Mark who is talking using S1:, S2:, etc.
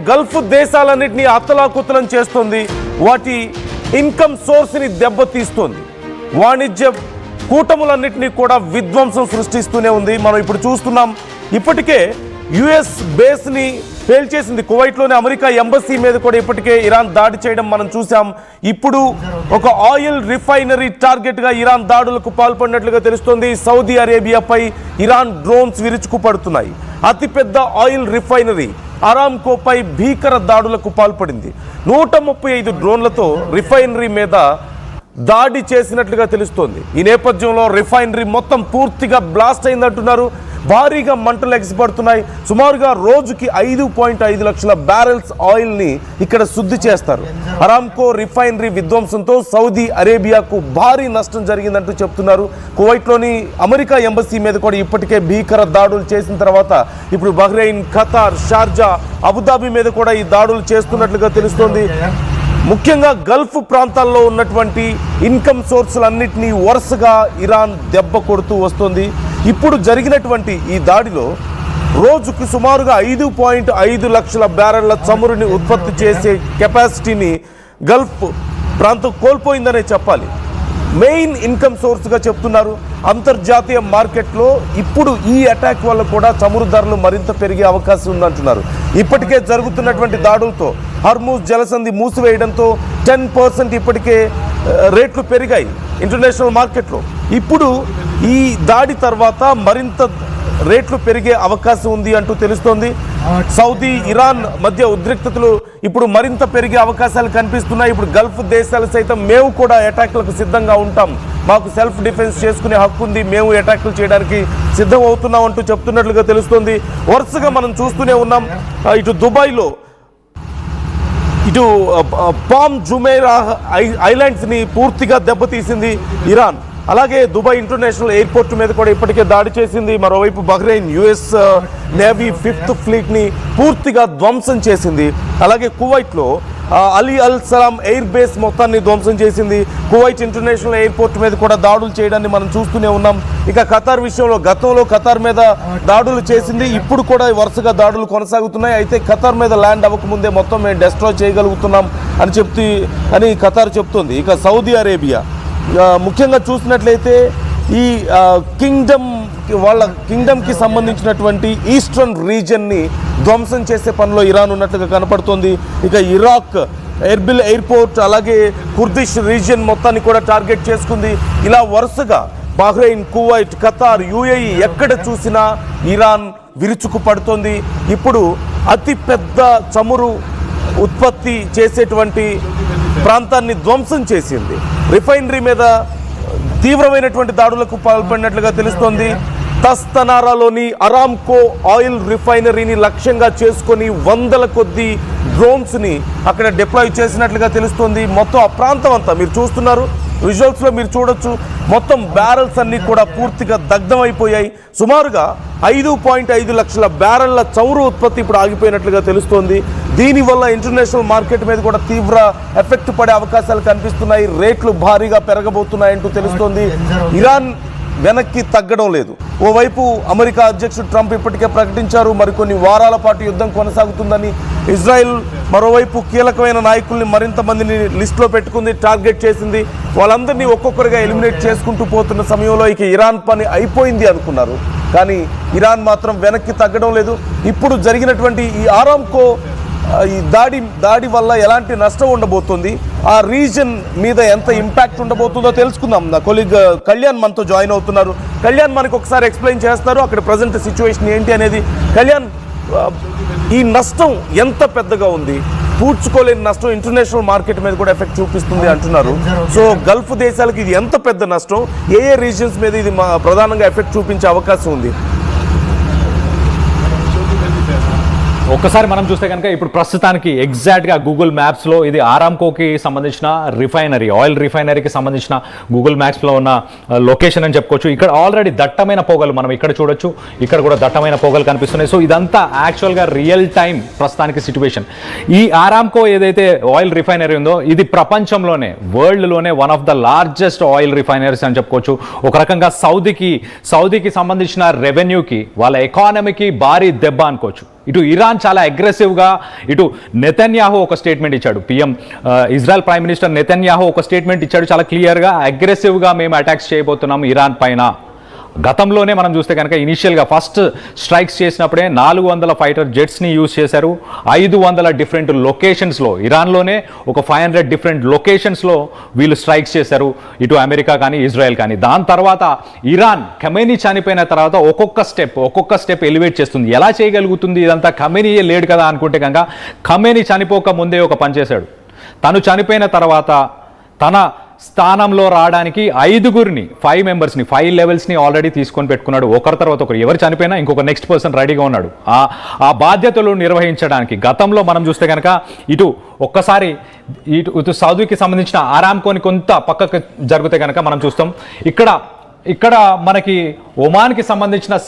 S1: Gulf దేశాలన్నింటినీ అతలాకుతలం చేస్తుంది. వాటి ఇన్కమ్ సోర్స్ని దెబ్బతీస్తుంది. వాణిజ్య కూటములన్నింటినీ కూడా విధ్వంసం సృష్టిస్తూనే ఉంది. మనం ఇప్పుడు చూస్తున్నాం. ఇప్పటికే యుఎస్ బేస్ని పేల్చేసింది. కువైట్లోని అమెరికా ఎంబసీ మీద కూడా ఇప్పటికే ఇరాన్ దాడి చేయడం మనం చూసాం. ఇప్పుడు ఒక ఆయిల్ రిఫైనరీ టార్గెట్గా ఇరాన్ దాడులకు పాల్పడినట్లుగా తెలుస్తోంది. సౌదీ అరేబియాపై ఇరాన్ డ్రోన్స్ విరుచుకుపడుతున్నాయి. అతిపెద్ద ఆయిల్ రిఫైనరీ అరామ్కోపై భీకర దాడులకు పాల్పడింది. 135 డ్రోన్లతో రిఫైనరీ మీద దాడి చేసినట్లుగా తెలుస్తోంది. ఈ నేపథ్యంలో రిఫైనరీ మొత్తం పూర్తిగా బ్లాస్ట్ అయిందంటున్నారు. భారీగా మంటలు ఎగసిపడుతున్నాయి. సుమారుగా రోజుకి 5.5 లక్షల బ్యారెల్స్ ఆయిల్ని ఇక్కడ శుద్ధి చేస్తారు. అరామ్కో రిఫైనరీ విధ్వంసంతో సౌదీ అరేబియాకు భారీ నష్టం జరిగిందంటూ చెప్తున్నారు. కువైట్లోని అమెరికా ఎంబసీ మీద కూడా ఇప్పటికే భీకర దాడులు చేసిన తర్వాత ఇప్పుడు బహ్రెయిన్, ఖతార్, షార్జా, అబుదాబి మీద కూడా ఈ దాడులు చేస్తున్నట్లుగా తెలుస్తోంది. ముఖ్యంగా గల్ఫ్ ప్రాంతాల్లో ఉన్నటువంటి ఇన్కమ్ సోర్సులన్నింటినీ వరుసగా ఇరాన్ దెబ్బ కొడుతూ వస్తుంది. ఇప్పుడు జరిగినటువంటి ఈ దాడిలో రోజుకు సుమారుగా 5.5 లక్షల బ్యారెళ్ల చమురుని ఉత్పత్తి చేసే కెపాసిటీని గల్ఫ్ ప్రాంతం కోల్పోయిందనే చెప్పాలి. మెయిన్ ఇన్కమ్ సోర్స్గా చెప్తున్నారు. అంతర్జాతీయ మార్కెట్లో ఇప్పుడు ఈ అటాక్ వల్ల కూడా చమురు ధరలు మరింత పెరిగే అవకాశం ఉందంటున్నారు. ఇప్పటికే జరుగుతున్నటువంటి దాడులతో హర్మూజ్ జలసంధి మూసివేయడంతో 10% ఇప్పటికే రేట్లు పెరిగాయి ఇంటర్నేషనల్ మార్కెట్లో. ఇప్పుడు ఈ దాడి తర్వాత మరింత రేట్లు పెరిగే అవకాశం ఉంది అంటూ తెలుస్తోంది. సౌదీ, ఇరాన్ మధ్య ఉద్రిక్తతలు ఇప్పుడు మరింత పెరిగే అవకాశాలు కనిపిస్తున్నాయి. ఇప్పుడు గల్ఫ్ దేశాలు సైతం మేము కూడా అటాక్లకు సిద్ధంగా ఉంటాం, మాకు సెల్ఫ్ డిఫెన్స్ చేసుకునే హక్కు ఉంది, మేము అటాక్లు చేయడానికి సిద్ధం అవుతున్నాం అంటూ చెప్తున్నట్లుగా తెలుస్తోంది. వరుసగా మనం చూస్తూనే ఉన్నాం. ఇటు దుబాయ్లో ఇటు పామ్ జుమైరా ఐలాండ్స్ని పూర్తిగా దెబ్బతీసింది ఇరాన్. అలాగే దుబాయ్ ఇంటర్నేషనల్ ఎయిర్పోర్ట్ మీద కూడా ఇప్పటికే దాడి చేసింది. మరోవైపు బహ్రెయిన్ యుఎస్ నేవీ 5th ఫ్లీట్ని పూర్తిగా ధ్వంసం చేసింది. అలాగే కువైట్లో అలీ అల్ సలాం ఎయిర్ బేస్ మొత్తాన్ని ధ్వంసం చేసింది. కువైట్ ఇంటర్నేషనల్ ఎయిర్పోర్ట్ మీద కూడా దాడులు చేయడాన్ని మనం చూస్తూనే ఉన్నాం. ఇక ఖతార్ విషయంలో గతంలో ఖతార్ మీద దాడులు చేసింది. ఇప్పుడు కూడా వరుసగా దాడులు కొనసాగుతున్నాయి. అయితే ఖతార్ మీద ల్యాండ్ అవ్వకముందే మొత్తం మేము డెస్ట్రాయ్ చేయగలుగుతున్నాం అని ఖతార్ చెప్తుంది. ఇక సౌదీ అరేబియా ముఖ్యంగా చూసినట్లయితే ఈ కింగ్డమ్కి సంబంధించినటువంటి ఈస్టర్న్ రీజియన్ని ధ్వంసం చేసే పనిలో ఇరాన్ ఉన్నట్లుగా కనపడుతోంది. ఇక ఇరాక్ ఎర్బిల్ ఎయిర్పోర్ట్, అలాగే కుర్దిష్ రీజియన్ మొత్తాన్ని కూడా టార్గెట్ చేసుకుంది. ఇలా వరుసగా బహ్రెయిన్, కువైట్, ఖతార్, యుఏఈ ఎక్కడ చూసినా ఇరాన్ విరుచుకు పడుతోంది. ఇప్పుడు అతిపెద్ద చమురు ఉత్పత్తి చేసేటువంటి ప్రాంతాన్ని ధ్వంసం చేసింది. రిఫైనరీ మీద తీవ్రమైనటువంటి దాడులకు పాల్పడినట్లుగా తెలుస్తోంది. తస్తనారాలోని అరామ్కో ఆయిల్ రిఫైనరీని లక్ష్యంగా చేసుకొని వందల కొద్ది డ్రోన్స్ని అక్కడ డిప్లాయ్ చేసినట్లుగా తెలుస్తోంది. మొత్తం ఆ ప్రాంతం అంతా మీరు చూస్తున్నారు, విజువల్స్లో మీరు చూడొచ్చు. మొత్తం బ్యారెల్స్ అన్నీ కూడా పూర్తిగా దగ్ధమైపోయాయి. సుమారుగా 5.5 లక్షల బ్యారెళ్ల చమురు ఉత్పత్తి ఇప్పుడు ఆగిపోయినట్లుగా తెలుస్తోంది. దీనివల్ల ఇంటర్నేషనల్ మార్కెట్ మీద కూడా తీవ్ర ఎఫెక్ట్ పడే అవకాశాలు కనిపిస్తున్నాయి. రేట్లు భారీగా పెరగబోతున్నాయంటూ తెలుస్తోంది. ఇరాన్ వెనక్కి తగ్గడం లేదు. ఓవైపు అమెరికా అధ్యక్షుడు ట్రంప్ ఇప్పటికే ప్రకటించారు మరికొన్ని వారాల పాటు యుద్ధం కొనసాగుతుందని. ఇజ్రాయెల్ మరోవైపు కీలకమైన నాయకుల్ని మరింత మందిని లిస్టులో పెట్టుకుంది, టార్గెట్ చేసింది. వాళ్ళందరినీ ఒక్కొక్కరిగా ఎలిమినేట్ చేసుకుంటూ పోతున్న సమయంలో ఇక ఇరాన్ పని అయిపోయింది అనుకున్నారు. కానీ ఇరాన్ మాత్రం వెనక్కి తగ్గడం లేదు. ఇప్పుడు జరిగినటువంటి ఈ అరామ్కో ఈ దాడి వల్ల ఎలాంటి నష్టం ఉండబోతుంది, ఆ రీజన్ మీద ఎంత ఇంపాక్ట్ ఉండబోతుందో తెలుసుకుందాం. నా కొలీగ్ కళ్యాణ్ మనతో జాయిన్ అవుతున్నారు. కళ్యాణ్ మనకు ఒకసారి ఎక్స్ప్లెయిన్ చేస్తారు అక్కడ ప్రజెంట్ సిచ్యువేషన్ ఏంటి అనేది. కళ్యాణ్, ఈ నష్టం ఎంత పెద్దగా ఉంది? పూడ్చుకోలేని నష్టం ఇంటర్నేషనల్ మార్కెట్ మీద కూడా ఎఫెక్ట్ చూపిస్తుంది అంటున్నారు. సో గల్ఫ్ దేశాలకు ఇది ఎంత పెద్ద నష్టం, ఏ రీజన్స్ మీద ఇది ప్రధానంగా ఎఫెక్ట్ చూపించే అవకాశం ఉంది?
S2: ఒక్కసారి మనం చూస్తే కనుక ఇప్పుడు ప్రస్తుతానికి ఎగ్జాక్ట్గా గూగుల్ మ్యాప్స్లో ఇది ఆరామ్కోకి సంబంధించిన రిఫైనరీ, ఆయిల్ రిఫైనరీకి సంబంధించిన గూగుల్ మ్యాప్స్లో ఉన్న లొకేషన్ అని చెప్పుకోవచ్చు. ఇక్కడ ఆల్రెడీ దట్టమైన పొగలు మనం ఇక్కడ చూడొచ్చు, ఇక్కడ కూడా దట్టమైన పొగలు కనిపిస్తున్నాయి. సో ఇదంతా యాక్చువల్గా రియల్ టైం ప్రస్తుతానికి సిచ్యువేషన్. ఈ ఆరామ్కో ఏదైతే ఆయిల్ రిఫైనరీ ఉందో ఇది ప్రపంచంలోనే, వరల్డ్లోనే one of the largest oil refineries అని చెప్పుకోవచ్చు. ఒక రకంగా సౌదీకి సంబంధించిన రెవెన్యూకి, వాళ్ళ ఎకానమీకి భారీ దెబ్బ అనుకోవచ్చు. ఇటు ఇరాన్ చాలా అగ్రెసివ్గా, ఇటు నెతన్యాహు ఒక స్టేట్మెంట్ ఇచ్చాడు. ఇజ్రాయెల్ ప్రైమ్ మినిస్టర్ నెతన్యాహు ఒక స్టేట్మెంట్ ఇచ్చాడు చాలా క్లియర్గా, అగ్రెసివ్గా మేము అటాక్స్ చేయబోతున్నాం ఇరాన్ పైన. గతంలోనే మనం చూస్తే కనుక ఇనిషియల్గా ఫస్ట్ స్ట్రైక్స్ చేసినప్పుడే 400 ఫైటర్ జెట్స్ని యూజ్ చేశారు. 500 డిఫరెంట్ లొకేషన్స్లో, ఇరాన్లోనే ఒక 500 డిఫరెంట్ లొకేషన్స్లో వీళ్ళు స్ట్రైక్స్ చేశారు, ఇటు అమెరికా కానీ ఇజ్రాయెల్ కానీ. దాని తర్వాత ఇరాన్ ఖమేనీ చనిపోయిన తర్వాత ఒక్కొక్క స్టెప్ ఎలివేట్ చేస్తుంది. ఎలా చేయగలుగుతుంది ఇదంతా? ఖమేనీయే లేడు కదా అనుకుంటే కనుక, ఖమేనీ చనిపోక ముందే ఒక పని చేశాడు. తను చనిపోయిన తర్వాత తన స్థానంలో రావడానికి 5 మెంబర్స్ని 5 లెవెల్స్ని ఆల్రెడీ తీసుకొని పెట్టుకున్నాడు. ఒకరి తర్వాత ఒకరు, ఎవరు చనిపోయినా ఇంకొక నెక్స్ట్ పర్సన్ రెడీగా ఉన్నాడు ఆ బాధ్యతలు నిర్వహించడానికి. గతంలో మనం చూస్తే కనుక ఒక్కసారి ఇటు సౌదీకి సంబంధించిన ఆరామ్కోని కొంత పక్కకు జరిగితే కనుక మనం చూస్తాం, ఇక్కడ మనకి ఒమాన్కి సంబంధించిన